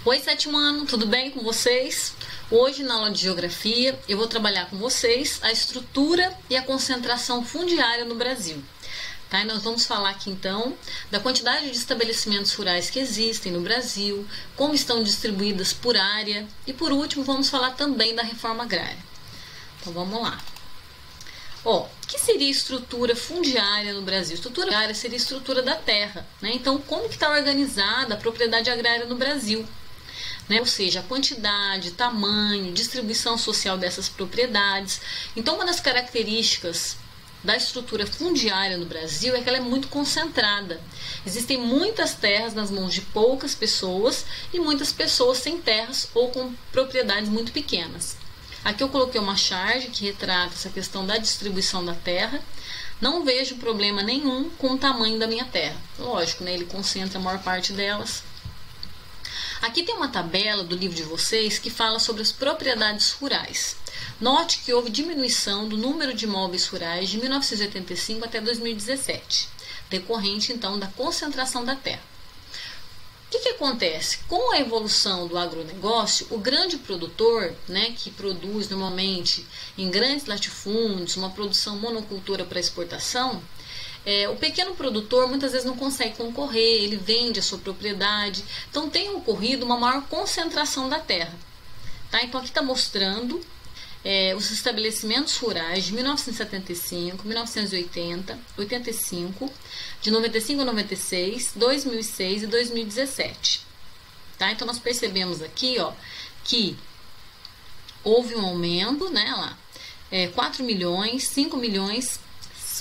Oi, sétimo ano, tudo bem com vocês? Hoje, na aula de Geografia, eu vou trabalhar com vocês a estrutura e a concentração fundiária no Brasil. Tá? E nós vamos falar aqui, então, da quantidade de estabelecimentos rurais que existem no Brasil, como estão distribuídas por área e, por último, vamos falar também da reforma agrária. Então, vamos lá. O que seria estrutura fundiária no Brasil? Estrutura fundiária seria a estrutura da terra, né? Então, como que está organizada a propriedade agrária no Brasil? Né? Ou seja, a quantidade, tamanho, distribuição social dessas propriedades. Então, uma das características da estrutura fundiária no Brasil é que ela é muito concentrada. Existem muitas terras nas mãos de poucas pessoas e muitas pessoas sem terras ou com propriedades muito pequenas. Aqui eu coloquei uma charge que retrata essa questão da distribuição da terra. Não vejo problema nenhum com o tamanho da minha terra. Lógico, né? Ele concentra a maior parte delas. Aqui tem uma tabela do livro de vocês que fala sobre as propriedades rurais. Note que houve diminuição do número de imóveis rurais de 1985 até 2017, decorrente então da concentração da terra. O que acontece? Com a evolução do agronegócio, o grande produtor, né, que produz normalmente em grandes latifúndios, uma produção monocultura para exportação, o pequeno produtor muitas vezes não consegue concorrer, ele vende a sua propriedade, então tem ocorrido uma maior concentração da terra. Tá? Então aqui está mostrando os estabelecimentos rurais de 1975, 1980, 85, de 95 a 96, 2006 e 2017. Tá? Então nós percebemos aqui, ó, que houve um aumento, né, lá, 4 milhões, 5 milhões,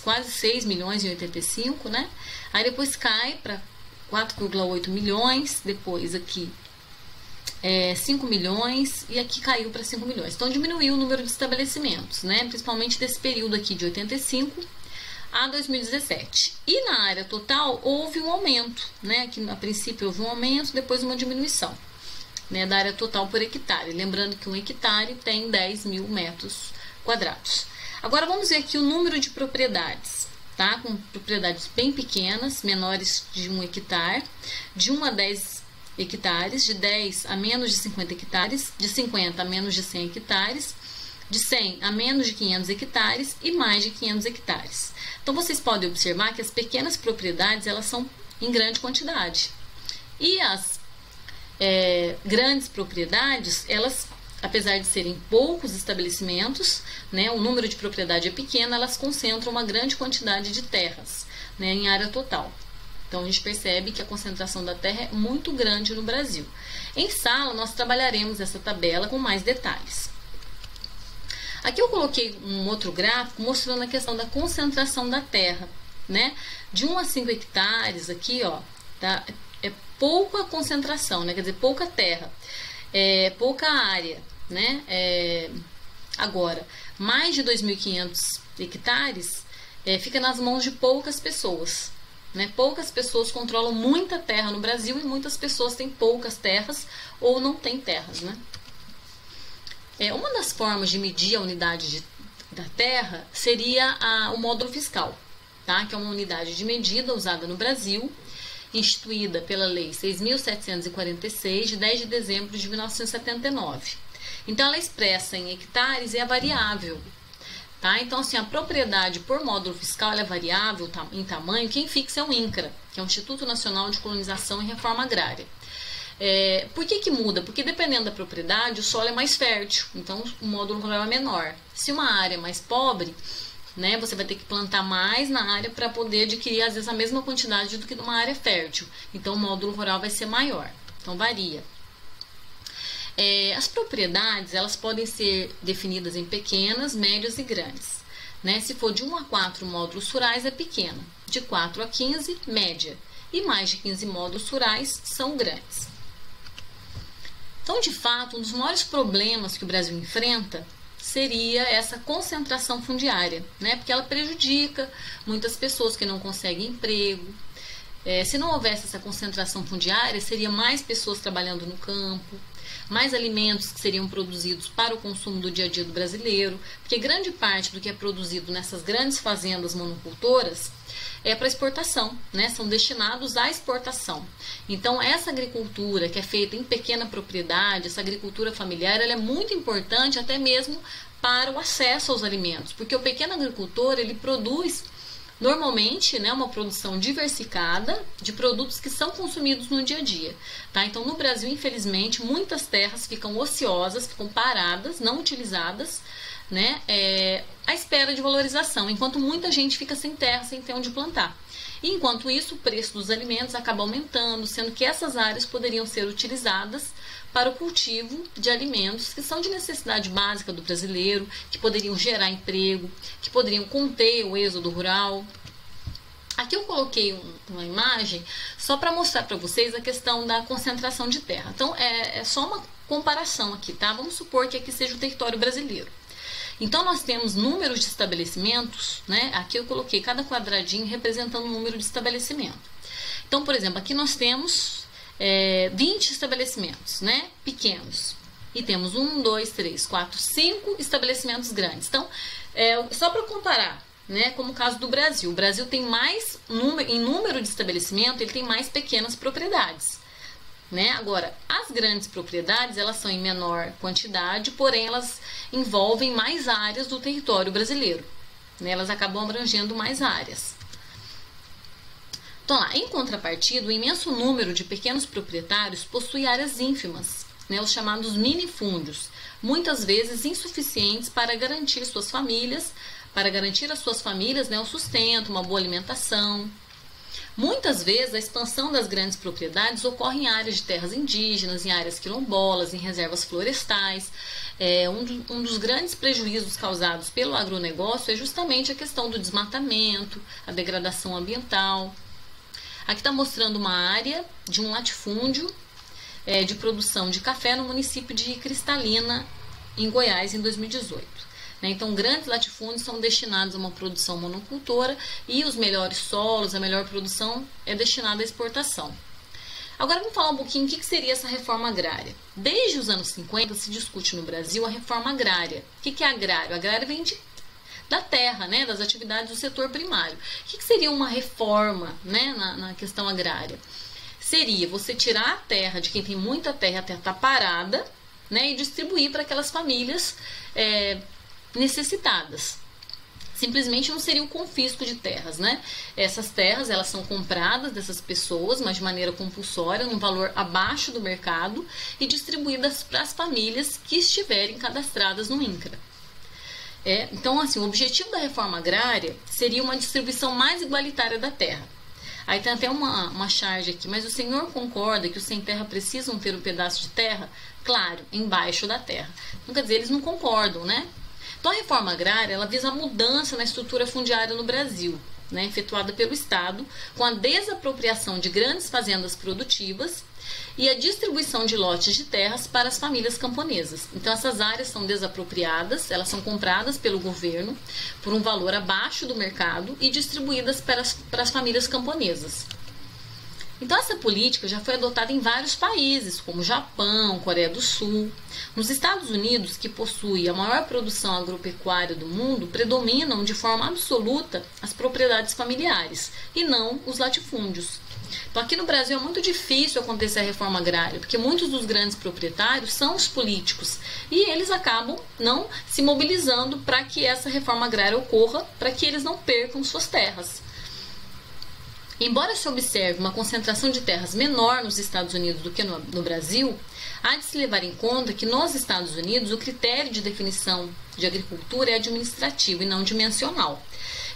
quase 6 milhões em 85, né? Aí depois cai para 4,8 milhões, depois aqui 5 milhões e aqui caiu para 5 milhões. Então diminuiu o número de estabelecimentos, né? Principalmente desse período aqui de 85 a 2017. E na área total houve um aumento, né? Aqui a princípio houve um aumento, depois uma diminuição, né, da área total por hectare. Lembrando que um hectare tem 10 mil metros quadrados. Agora vamos ver aqui o número de propriedades, tá? Com propriedades bem pequenas, menores de 1 hectare, de 1 a 10 hectares, de 10 a menos de 50 hectares, de 50 a menos de 100 hectares, de 100 a menos de 500 hectares e mais de 500 hectares. Então vocês podem observar que as pequenas propriedades elas são em grande quantidade. E as grandes propriedades, elas, apesar de serem poucos estabelecimentos, né, o número de propriedade é pequeno, elas concentram uma grande quantidade de terras, né, em área total. Então a gente percebe que a concentração da terra é muito grande no Brasil. Em sala nós trabalharemos essa tabela com mais detalhes. Aqui eu coloquei um outro gráfico mostrando a questão da concentração da terra, né? De 1 a 5 hectares aqui, ó, tá? É pouca concentração, né? Quer dizer, pouca terra, pouca área, né? Agora, mais de 2.500 hectares fica nas mãos de poucas pessoas, né? Poucas pessoas controlam muita terra no Brasil e muitas pessoas têm poucas terras ou não têm terras, né? Uma das formas de medir a unidade da terra seria o módulo fiscal, tá? Que é uma unidade de medida usada no Brasil, instituída pela Lei 6.746, de 10 de dezembro de 1979. Então, ela é expressa em hectares e é variável. Tá? Então, assim, a propriedade por módulo fiscal ela é variável em tamanho. Quem fixa é o INCRA, que é o Instituto Nacional de Colonização e Reforma Agrária. Por que muda? Porque dependendo da propriedade, o solo é mais fértil, então o módulo rural é menor. Se uma área é mais pobre, né, você vai ter que plantar mais na área para poder adquirir, às vezes, a mesma quantidade do que numa área fértil. Então, o módulo rural vai ser maior. Então, varia. As propriedades, elas podem ser definidas em pequenas, médias e grandes. Né? Se for de 1 a 4 módulos rurais, é pequena. De 4 a 15, média. E mais de 15 módulos rurais são grandes. Então, de fato, um dos maiores problemas que o Brasil enfrenta seria essa concentração fundiária, né? Porque ela prejudica muitas pessoas que não conseguem emprego, Se não houvesse essa concentração fundiária, seria mais pessoas trabalhando no campo, mais alimentos que seriam produzidos para o consumo do dia a dia do brasileiro, porque grande parte do que é produzido nessas grandes fazendas monocultoras é para exportação, né? São destinados à exportação. Então, essa agricultura que é feita em pequena propriedade, essa agricultura familiar, ela é muito importante até mesmo para o acesso aos alimentos, porque o pequeno agricultor, ele produz normalmente, né, uma produção diversificada de produtos que são consumidos no dia a dia. Tá? Então, no Brasil, infelizmente, muitas terras ficam ociosas, ficam paradas, não utilizadas, né, à espera de valorização, enquanto muita gente fica sem terra, sem ter onde plantar. E, enquanto isso, o preço dos alimentos acaba aumentando, sendo que essas áreas poderiam ser utilizadas para o cultivo de alimentos que são de necessidade básica do brasileiro, que poderiam gerar emprego, que poderiam conter o êxodo rural. Aqui eu coloquei uma imagem só para mostrar para vocês a questão da concentração de terra. Então, é só uma comparação aqui, tá? Vamos supor que aqui seja o território brasileiro. Então, nós temos números de estabelecimentos, né? Aqui eu coloquei cada quadradinho representando o número de estabelecimento. Então, por exemplo, aqui nós temos 20 estabelecimentos, né? Pequenos. E temos 1, 2, 3, 4, 5 estabelecimentos grandes. Então, só para comparar, né? Como o caso do Brasil. O Brasil tem mais, em número de estabelecimento, ele tem mais pequenas propriedades. Né? Agora, as grandes propriedades, elas são em menor quantidade, porém elas envolvem mais áreas do território brasileiro. Né? Elas acabam abrangendo mais áreas. Então, lá, em contrapartida, o imenso número de pequenos proprietários possui áreas ínfimas, né? Os chamados minifúndios, muitas vezes insuficientes para garantir às suas famílias, né, o sustento, uma boa alimentação. Muitas vezes a expansão das grandes propriedades ocorre em áreas de terras indígenas, em áreas quilombolas, em reservas florestais. Um dos grandes prejuízos causados pelo agronegócio é justamente a questão do desmatamento, a degradação ambiental. Aqui está mostrando uma área de um latifúndio de produção de café no município de Cristalina, em Goiás, em 2018. Então, grandes latifúndios são destinados a uma produção monocultora e os melhores solos, a melhor produção é destinada à exportação. Agora, vamos falar um pouquinho o que seria essa reforma agrária. Desde os anos 50 se discute no Brasil a reforma agrária. O que é agrário? Agrário vem da terra, né, das atividades do setor primário. O que seria uma reforma, né, na questão agrária? Seria você tirar a terra de quem tem muita terra, a terra está parada, né, e distribuir para aquelas famílias necessitadas. Simplesmente não seria um confisco de terras, né? Essas terras, elas são compradas dessas pessoas, mas de maneira compulsória, num valor abaixo do mercado e distribuídas para as famílias que estiverem cadastradas no INCRA. Então, assim, o objetivo da reforma agrária seria uma distribuição mais igualitária da terra. Aí tem até uma charge aqui, mas o senhor concorda que os sem terra precisam ter um pedaço de terra? Claro, embaixo da terra. Então, quer dizer, eles não concordam, né? Então, a reforma agrária, ela visa a mudança na estrutura fundiária no Brasil, né, efetuada pelo Estado, com a desapropriação de grandes fazendas produtivas e a distribuição de lotes de terras para as famílias camponesas. Então, essas áreas são desapropriadas, elas são compradas pelo governo por um valor abaixo do mercado e distribuídas para as famílias camponesas. Então, essa política já foi adotada em vários países, como Japão, Coreia do Sul. Nos Estados Unidos, que possui a maior produção agropecuária do mundo, predominam de forma absoluta as propriedades familiares e não os latifúndios. Então, aqui no Brasil é muito difícil acontecer a reforma agrária, porque muitos dos grandes proprietários são os políticos e eles acabam não se mobilizando para que essa reforma agrária ocorra, para que eles não percam suas terras. Embora se observe uma concentração de terras menor nos Estados Unidos do que no Brasil, há de se levar em conta que nos Estados Unidos o critério de definição de agricultura é administrativo e não dimensional.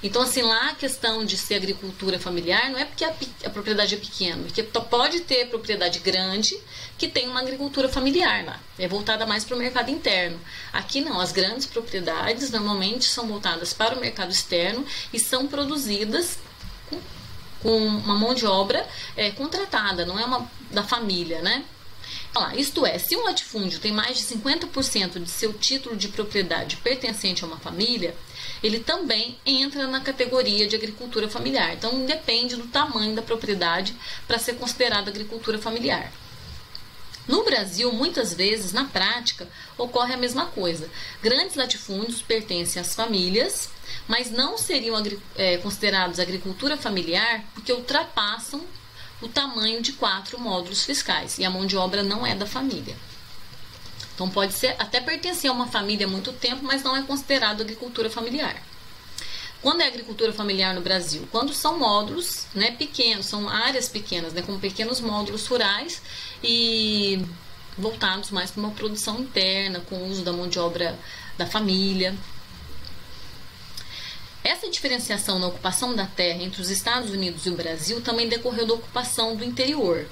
Então, assim, lá a questão de ser agricultura familiar não é porque a propriedade é pequena, porque pode ter propriedade grande que tem uma agricultura familiar lá, é voltada mais para o mercado interno. Aqui não, as grandes propriedades normalmente são voltadas para o mercado externo e são produzidas com uma mão de obra contratada, não é uma da família, né? Isto é, se um latifúndio tem mais de 50% de seu título de propriedade pertencente a uma família, ele também entra na categoria de agricultura familiar. Então, depende do tamanho da propriedade para ser considerada agricultura familiar. No Brasil, muitas vezes, na prática, ocorre a mesma coisa. Grandes latifúndios pertencem às famílias, mas não seriam considerados agricultura familiar porque ultrapassam o tamanho de 4 módulos fiscais e a mão de obra não é da família. Então pode ser até pertencer a uma família há muito tempo, mas não é considerado agricultura familiar. Quando é agricultura familiar no Brasil? Quando são módulos, né, pequenos, são áreas pequenas, né, como pequenos módulos rurais e voltados mais para uma produção interna, com o uso da mão de obra da família. Essa diferenciação na ocupação da terra entre os Estados Unidos e o Brasil também decorreu da ocupação do interior.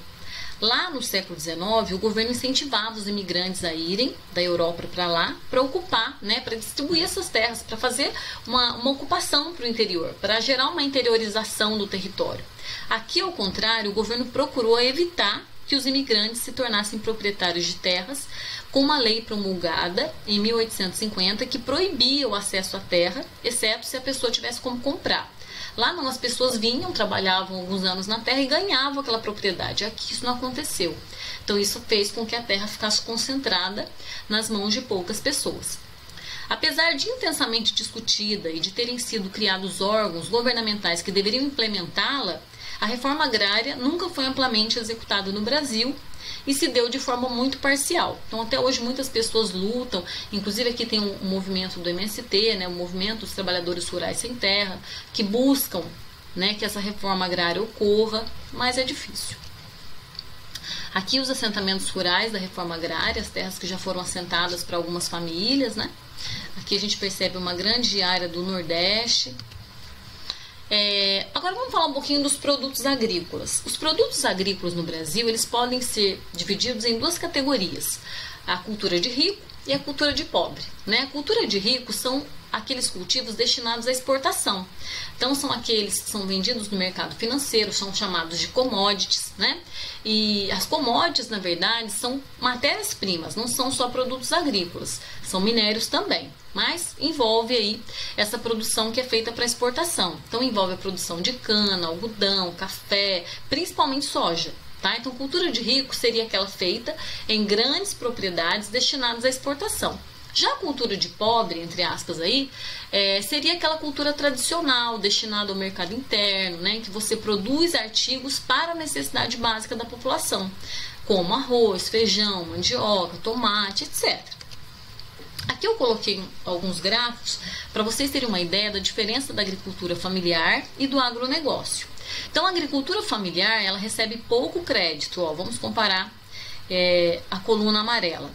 Lá no século XIX, o governo incentivava os imigrantes a irem da Europa para lá para ocupar, né, para distribuir essas terras, para fazer uma ocupação para o interior, para gerar uma interiorização do território. Aqui, ao contrário, o governo procurou evitar que os imigrantes se tornassem proprietários de terras, com uma lei promulgada em 1850 que proibia o acesso à terra, exceto se a pessoa tivesse como comprar. Lá não, as pessoas vinham, trabalhavam alguns anos na terra e ganhavam aquela propriedade. Aqui isso não aconteceu. Então isso fez com que a terra ficasse concentrada nas mãos de poucas pessoas. Apesar de intensamente discutida e de terem sido criados órgãos governamentais que deveriam implementá-la, a reforma agrária nunca foi amplamente executada no Brasil e se deu de forma muito parcial. Então, até hoje, muitas pessoas lutam, inclusive aqui tem um movimento do MST, né, o Movimento dos Trabalhadores Rurais Sem Terra, que buscam, né, que essa reforma agrária ocorra, mas é difícil. Aqui, os assentamentos rurais da reforma agrária, as terras que já foram assentadas para algumas famílias, né? Aqui a gente percebe uma grande área do Nordeste. Agora vamos falar um pouquinho dos produtos agrícolas. Os produtos agrícolas no Brasil, eles podem ser divididos em 2 categorias: a cultura de rico e a cultura de pobre, né? A cultura de rico são aqueles cultivos destinados à exportação. Então são aqueles que são vendidos no mercado financeiro, são chamados de commodities, né? E as commodities, na verdade, são matérias-primas, não são só produtos agrícolas, são minérios também, mas envolve aí essa produção que é feita para exportação. Então envolve a produção de cana, algodão, café, principalmente soja. Tá? Então, cultura de rico seria aquela feita em grandes propriedades destinadas à exportação. Já a cultura de pobre, entre aspas, aí, seria aquela cultura tradicional, destinada ao mercado interno, né, em que você produz artigos para a necessidade básica da população, como arroz, feijão, mandioca, tomate, etc. Aqui eu coloquei alguns gráficos para vocês terem uma ideia da diferença da agricultura familiar e do agronegócio. Então, a agricultura familiar, ela recebe pouco crédito. Ó, vamos comparar a coluna amarela.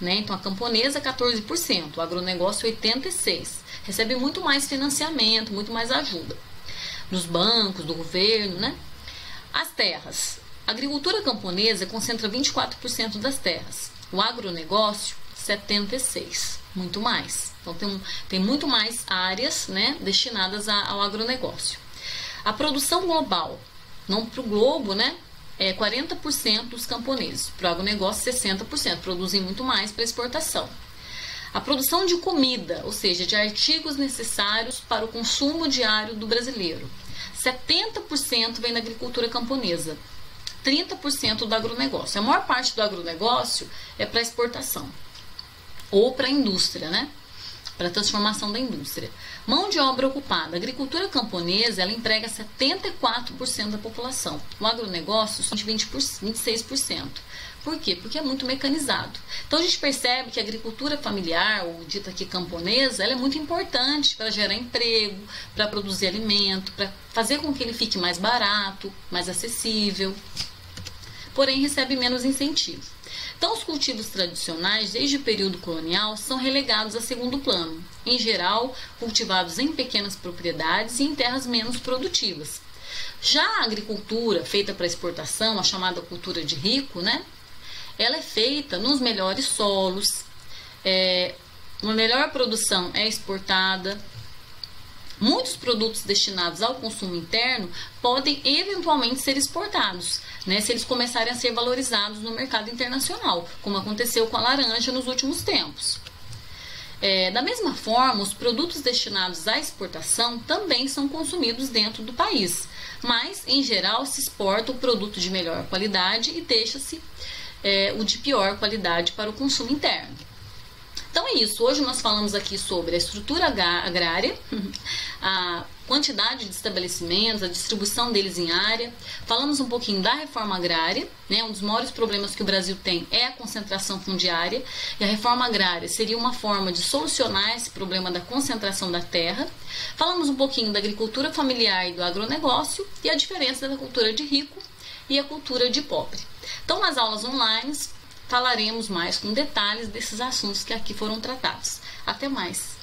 Né? Então, a camponesa, 14%, o agronegócio, 86%. Recebe muito mais financiamento, muito mais ajuda dos bancos, do governo, né? As terras. A agricultura camponesa concentra 24% das terras. O agronegócio, 76%, muito mais. Então, tem muito mais áreas, né, destinadas ao agronegócio. A produção global, não para o globo, né? 40% dos camponeses. Para o agronegócio, 60%. Produzem muito mais para exportação. A produção de comida, ou seja, de artigos necessários para o consumo diário do brasileiro. 70% vem da agricultura camponesa. 30% do agronegócio. A maior parte do agronegócio é para exportação. Ou para a indústria, né? Para a transformação da indústria. Mão de obra ocupada. A agricultura camponesa, ela emprega 74% da população. O agronegócio, só 26%. Por quê? Porque é muito mecanizado. Então, a gente percebe que a agricultura familiar, ou dita aqui camponesa, ela é muito importante para gerar emprego, para produzir alimento, para fazer com que ele fique mais barato, mais acessível. Porém, recebe menos incentivo. Então, os cultivos tradicionais, desde o período colonial, são relegados a segundo plano, em geral, cultivados em pequenas propriedades e em terras menos produtivas. Já a agricultura feita para exportação, a chamada cultura de rico, né? Ela é feita nos melhores solos, uma melhor produção é exportada. Muitos produtos destinados ao consumo interno podem eventualmente ser exportados, né, se eles começarem a ser valorizados no mercado internacional, como aconteceu com a laranja nos últimos tempos. Da mesma forma, os produtos destinados à exportação também são consumidos dentro do país, mas, em geral, se exporta o produto de melhor qualidade e deixa-se o de pior qualidade para o consumo interno. Então é isso, hoje nós falamos aqui sobre a estrutura agrária, a quantidade de estabelecimentos, a distribuição deles em área, falamos um pouquinho da reforma agrária, né? Um dos maiores problemas que o Brasil tem é a concentração fundiária, e a reforma agrária seria uma forma de solucionar esse problema da concentração da terra. Falamos um pouquinho da agricultura familiar e do agronegócio, e a diferença da cultura de rico e a cultura de pobre. Então, nas aulas online, falaremos mais com detalhes desses assuntos que aqui foram tratados. Até mais!